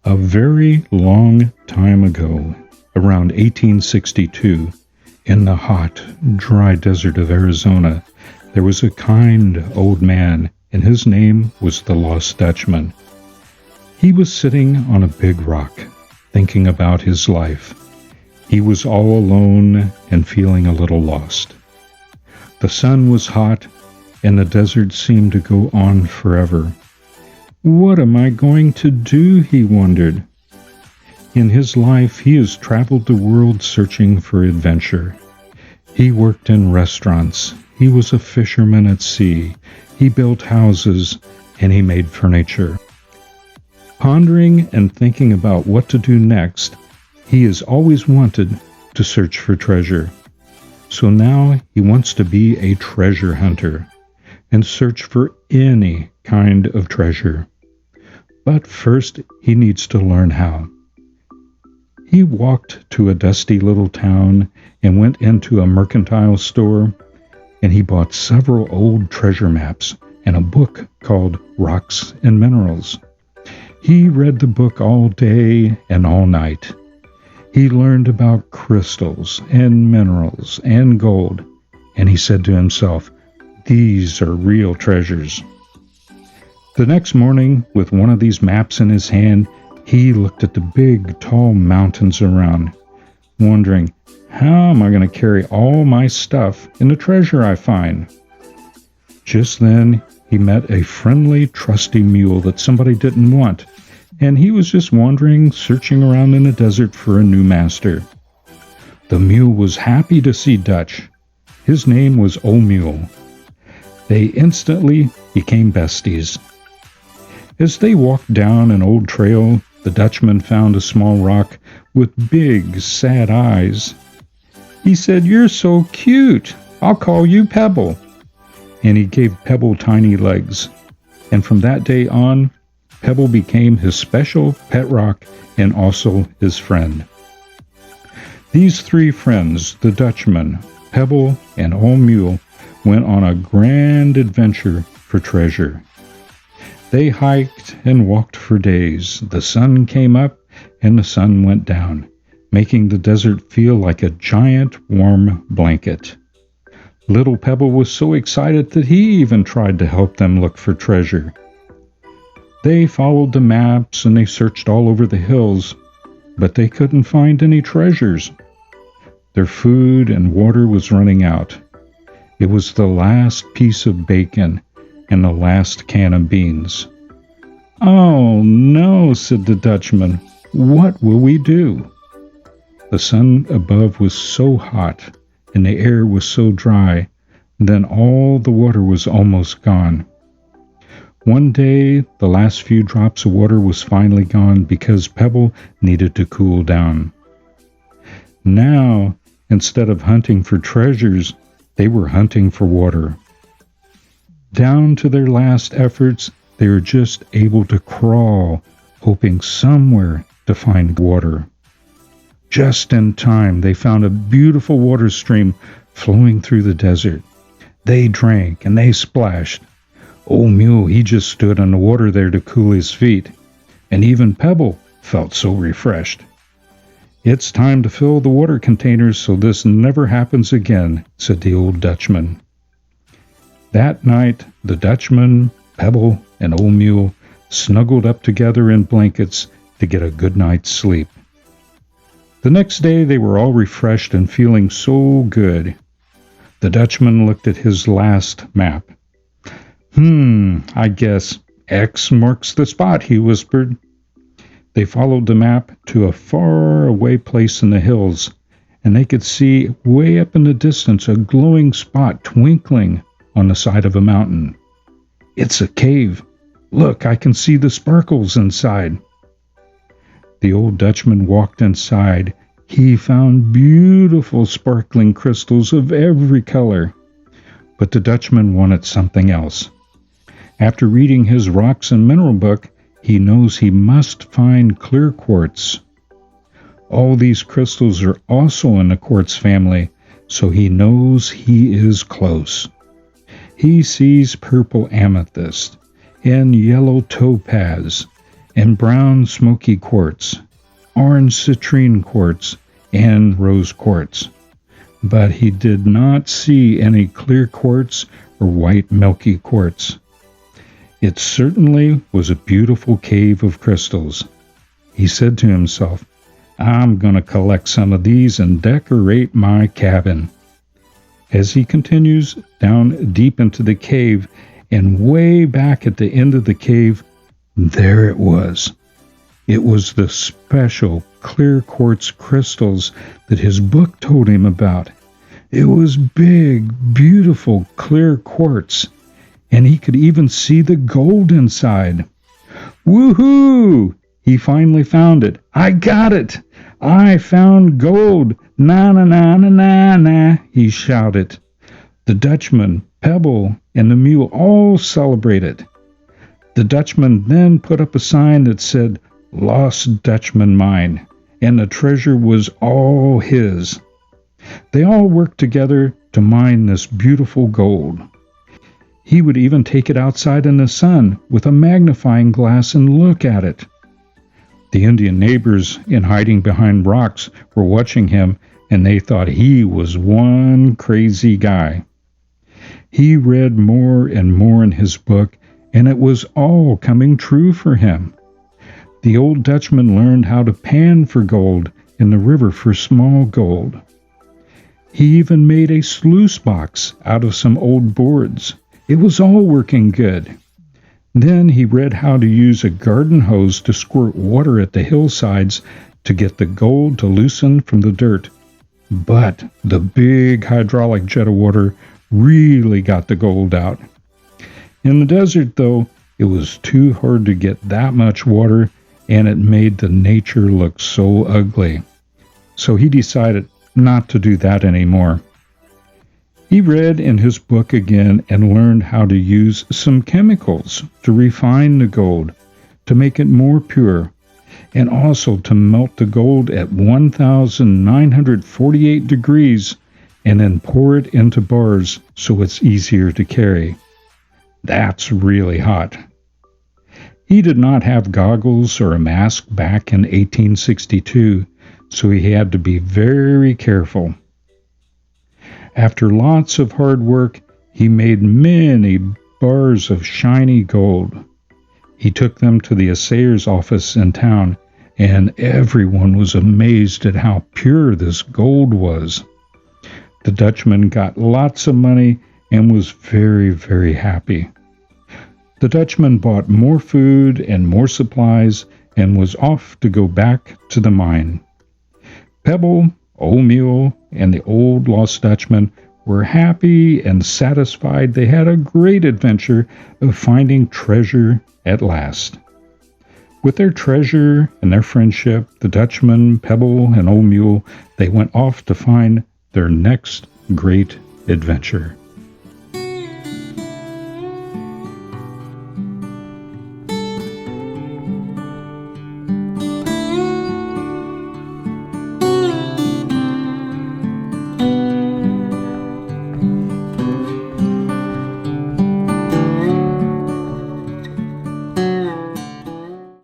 A very long time ago, around 1862, in the hot, dry desert of Arizona, there was a kind old man, and his name was the Lost Dutchman. He was sitting on a big rock, thinking about his life. He was all alone and feeling a little lost. The sun was hot, and the desert seemed to go on forever. What am I going to do? He wondered. In his life, he has traveled the world searching for adventure. He worked in restaurants. He was a fisherman at sea. He built houses, and he made furniture. Pondering and thinking about what to do next, he has always wanted to search for treasure. So now he wants to be a treasure hunter and search for any kind of treasure. But first, he needs to learn how. He walked to a dusty little town and went into a mercantile store, and he bought several old treasure maps and a book called Rocks and Minerals. He read the book all day and all night. He learned about crystals and minerals and gold, and he said to himself, "These are real treasures." The next morning, with one of these maps in his hand, he looked at the big, tall mountains around, wondering, how am I going to carry all my stuff and the treasure I find? Just then, he met a friendly, trusty mule that somebody didn't want, and he was just wandering, searching around in the desert for a new master. The mule was happy to see Dutch. His name was Old Mule. They instantly became besties. As they walked down an old trail, the Dutchman found a small rock with big, sad eyes. He said, "You're so cute. I'll call you Pebble." And he gave Pebble tiny legs. And from that day on, Pebble became his special pet rock and also his friend. These three friends, the Dutchman, Pebble, and Old Mule, went on a grand adventure for treasure. They hiked and walked for days. The sun came up and the sun went down, making the desert feel like a giant warm blanket. Little Pebble was so excited that he even tried to help them look for treasure. They followed the maps and they searched all over the hills, but they couldn't find any treasures. Their food and water was running out. It was the last piece of bacon and the last can of beans. "Oh no," said the Dutchman. "What will we do?" The sun above was so hot and the air was so dry, then all the water was almost gone. One day, the last few drops of water was finally gone because Pebble needed to cool down. Now, instead of hunting for treasures, they were hunting for water. Down to their last efforts, they were just able to crawl, hoping somewhere to find water. Just in time, they found a beautiful water stream flowing through the desert. They drank and they splashed. Old Mule, he just stood in the water there to cool his feet, and even Pebble felt so refreshed. "It's time to fill the water containers so this never happens again," said the Old Dutchman. That night, the Dutchman, Pebble, and Old Mule snuggled up together in blankets to get a good night's sleep. The next day, they were all refreshed and feeling so good. The Dutchman looked at his last map. I guess X marks the spot," he whispered. They followed the map to a far-away place in the hills, and they could see way up in the distance a glowing spot twinkling on the side of a mountain. "It's a cave. Look, I can see the sparkles inside." The Old Dutchman walked inside. He found beautiful sparkling crystals of every color. But the Dutchman wanted something else. After reading his rocks and mineral book, he knows he must find clear quartz. All these crystals are also in the quartz family, so he knows he is close. He sees purple amethyst and yellow topaz and brown smoky quartz, orange citrine quartz, and rose quartz. But he did not see any clear quartz or white milky quartz. It certainly was a beautiful cave of crystals. He said to himself, "I'm going to collect some of these and decorate my cabin." As he continues down deep into the cave, and way back at the end of the cave, there it was. It was the special clear quartz crystals that his book told him about. It was big, beautiful, clear quartz, and he could even see the gold inside. Woohoo! He finally found it. "I got it! I found gold! Na na na na na na!" he shouted. The Dutchman, Pebble, and the Mule all celebrated. The Dutchman then put up a sign that said, "Lost Dutchman Mine," and the treasure was all his. They all worked together to mine this beautiful gold. He would even take it outside in the sun with a magnifying glass and look at it. The Indian neighbors, in hiding behind rocks, were watching him, and they thought he was one crazy guy. He read more and more in his book, and it was all coming true for him. The Old Dutchman learned how to pan for gold in the river for small gold. He even made a sluice box out of some old boards. It was all working good. Then he read how to use a garden hose to squirt water at the hillsides to get the gold to loosen from the dirt. But the big hydraulic jet of water really got the gold out. In the desert, though, it was too hard to get that much water, and it made the nature look so ugly. So he decided not to do that anymore. He read in his book again and learned how to use some chemicals to refine the gold, to make it more pure, and also to melt the gold at 1,948 degrees and then pour it into bars so it's easier to carry. That's really hot. He did not have goggles or a mask back in 1862, so he had to be very careful. After lots of hard work, he made many bars of shiny gold. He took them to the assayer's office in town, and everyone was amazed at how pure this gold was. The Dutchman got lots of money and was very, very happy. The Dutchman bought more food and more supplies and was off to go back to the mine. Pebble, Old Mule, and the old Lost Dutchman were happy and satisfied they had a great adventure of finding treasure at last. With their treasure and their friendship, the Dutchman, Pebble, and Old Mule, they went off to find their next great adventure.